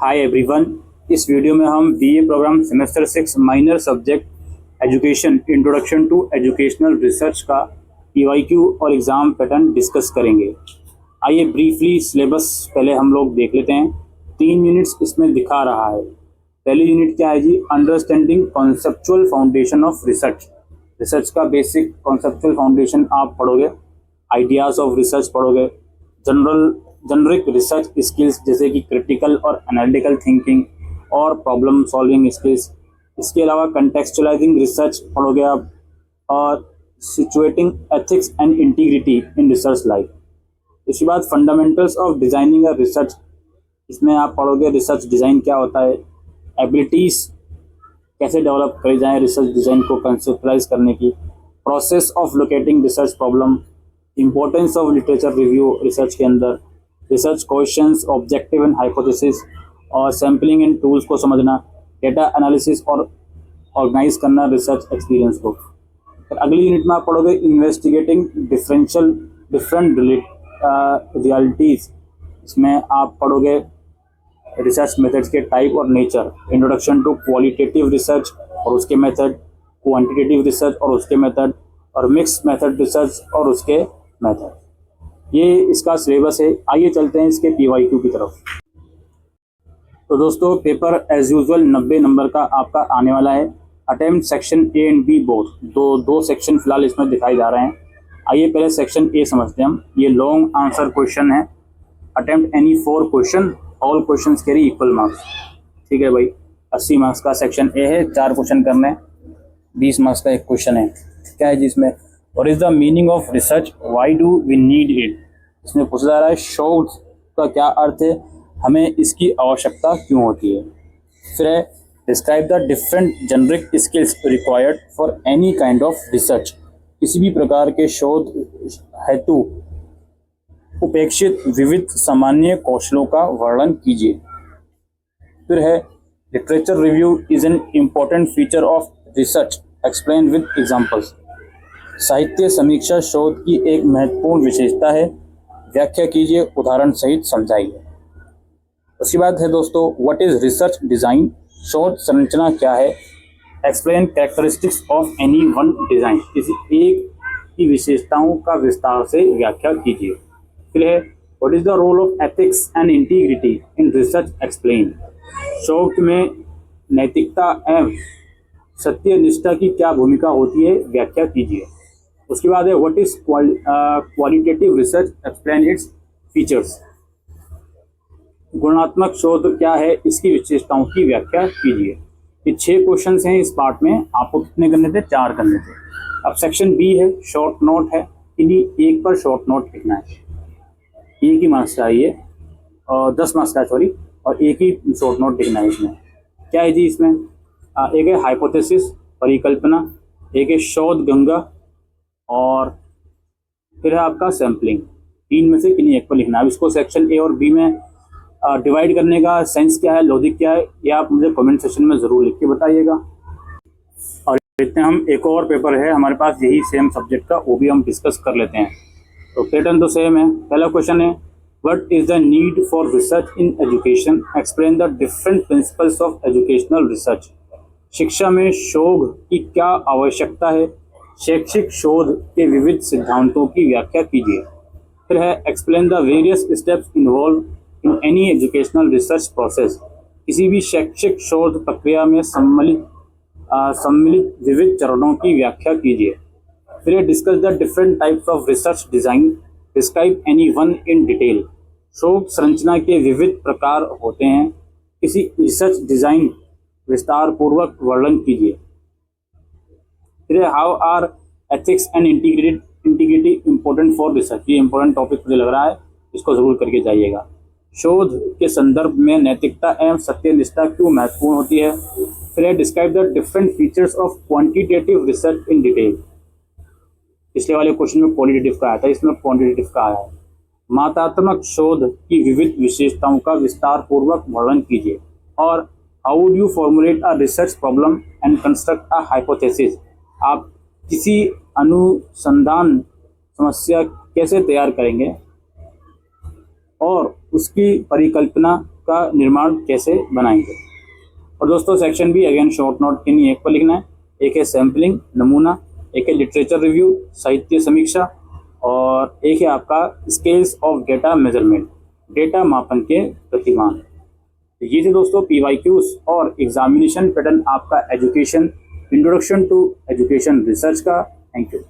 Hi everyone. इस video में हम BA programme semester 6 minor subject education introduction to educational research का PYQ और एग्ज़ाम पैटर्न डिस्कस करेंगे। आइए ब्रीफली सिलेबस पहले हम लोग देख लेते हैं। 3 यूनिट्स इसमें दिखा रहा है। पहली यूनिट क्या है जी? Understanding conceptual foundation of research. Research का बेसिक कॉन्सेप्चुअल फाउंडेशन आप पढ़ोगे, आइडियाज़ ऑफ रिसर्च पढ़ोगे, जनरिक रिसर्च स्किल्स जैसे कि क्रिटिकल और एनालिटिकल थिंकिंग और प्रॉब्लम सॉल्विंग स्किल्स। इसके अलावा कंटेक्सचुअलाइजिंग रिसर्च पढ़ोगे आप, और situating ethics and integrity in research life. उसके बाद fundamentals of designing a research, इसमें आप पढ़ोगे रिसर्च डिज़ाइन क्या होता है, एबिलिटीज़ कैसे डेवलप करी जाए रिसर्च डिज़ाइन को कंसेप्टलाइज करने की, process of locating research problem, importance of literature review research के अंदर, research questions, objective and hypothesis, और सैम्पलिंग एंड टूल्स को समझना, डेटा एनालिसिस और ऑर्गेनाइज करना रिसर्च एक्सपीरियंस को। फिर अगली यूनिट में आप पढ़ोगे इन्वेस्टिगेटिंग डिफरेंट रियलिटीज़। इसमें आप पढ़ोगे रिसर्च मेथड्स के टाइप और nature, introduction to qualitative research और उसके मेथड, क्वांटिटेटिव रिसर्च और उसके मेथड, और मिक्स मेथड रिसर्च और उसके मेथड। ये इसका सिलेबस है। आइए चलते हैं इसके पीवाईक्यू की तरफ। तो दोस्तों पेपर एज यूजुअल 90 नंबर का आपका आने वाला है। Attempt section A and B both, दो सेक्शन फिलहाल इसमें दिखाई जा रहे हैं। आइए पहले सेक्शन ए समझते हैं हम। ये लॉन्ग आंसर क्वेश्चन है। Attempt any 4 question, all questions carry equal marks. ठीक है भाई, 80 मार्क्स का सेक्शन ए है, 4 क्वेश्चन करने, 20 मार्क्स का एक क्वेश्चन है। क्या है जिसमें what is the meaning of research, why do we need it. इसमें पूछा जा रहा है शोध का क्या अर्थ है, हमें इसकी आवश्यकता क्यों होती है। फिर है describe the different generic skills required for any kind of research. किसी भी प्रकार के शोध हेतु उपेक्षित विविध सामान्य कौशलों का वर्णन कीजिए। फिर है literature review is an important feature of research, explain with examples. साहित्य समीक्षा शोध की एक महत्वपूर्ण विशेषता है, व्याख्या कीजिए, उदाहरण सहित समझाइए। उसके बाद है दोस्तों व्हाट इज रिसर्च डिज़ाइन, शोध संरचना क्या है, explain characteristics of any one design, किसी एक की विशेषताओं का विस्तार से व्याख्या कीजिए। फिर है what is the role of ethics and integrity in research, explain. शोध में नैतिकता एवं सत्यनिष्ठा की क्या भूमिका होती है, व्याख्या कीजिए। उसके बाद है what is qualitative research, explain its features. गुणात्मक शोध क्या है, इसकी विशेषताओं की व्याख्या कीजिए। ये 6 क्वेश्चंस हैं इस पार्ट में। आपको कितने करने थे? 4 करने थे। अब सेक्शन बी है, शॉर्ट नोट है, इन्हीं एक पर शॉर्ट नोट लिखना है। एक ही मार्क्स का ये, और 10 मार्क्स का सॉरी, और एक ही शॉर्ट नोट लिखना है इसमें। क्या है जी इसमें? एक है हाइपोथेसिस, परिकल्पना, एक है शोध गंगा, और फिर है आपका सैम्पलिंग। 3 में से किन्हीं एक पर लिखना है। इसको सेक्शन ए और बी में डिवाइड करने का सेंस क्या है, लॉजिक क्या है, ये आप मुझे कमेंट सेक्शन में ज़रूर लिख के बताइएगा। और देखते हैं हम एक और पेपर है हमारे पास यही सेम सब्जेक्ट का, वो भी हम डिस्कस कर लेते हैं। तो पैटर्न तो सेम है। पहला क्वेश्चन है what is the need for research in education, explain the different principles of educational research. शिक्षा में शोध की क्या आवश्यकता है, शैक्षिक शोध के विविध सिद्धांतों की व्याख्या कीजिए। फिर है explain the various steps involve in any educational research process. किसी भी शैक्षिक शोध प्रक्रिया में सम्मिलित विविध चरणों की व्याख्या कीजिए। फिर discuss the different types of research design, describe any one in detail. शोध संरचना के विविध प्रकार होते हैं, किसी रिसर्च डिज़ाइन विस्तार पूर्वक वर्णन कीजिए। फिर how are ethics and integrity important for research. ये इंपॉर्टेंट टॉपिक मुझे लग रहा है, इसको जरूर करके जाइएगा। शोध के संदर्भ में नैतिकता एवं सत्यनिष्ठा क्यों महत्वपूर्ण होती है। फिर describe the different features of quantitative research in detail. पिछले वाले क्वेश्चन में क्वालिटेटिव का आया था, इसमें क्वांटिटेटिव का आया है। मात्रात्मक शोध की विविध विशेषताओं का विस्तार पूर्वक वर्णन कीजिए। और how would you formulate a research problem and construct a hypothesis. आप किसी अनुसंधान समस्या कैसे तैयार करेंगे और उसकी परिकल्पना का निर्माण कैसे बनाएंगे। और दोस्तों सेक्शन भी अगेन शॉर्ट नोट के लिए एक पर लिखना है। एक है सैम्पलिंग नमूना, एक है लिटरेचर रिव्यू साहित्य समीक्षा, और एक है आपका scales of data measurement data मापन के प्रतिमान। ये थे दोस्तों PYQs और एग्जामिनेशन पैटर्न आपका education introduction to education research का। Thank you.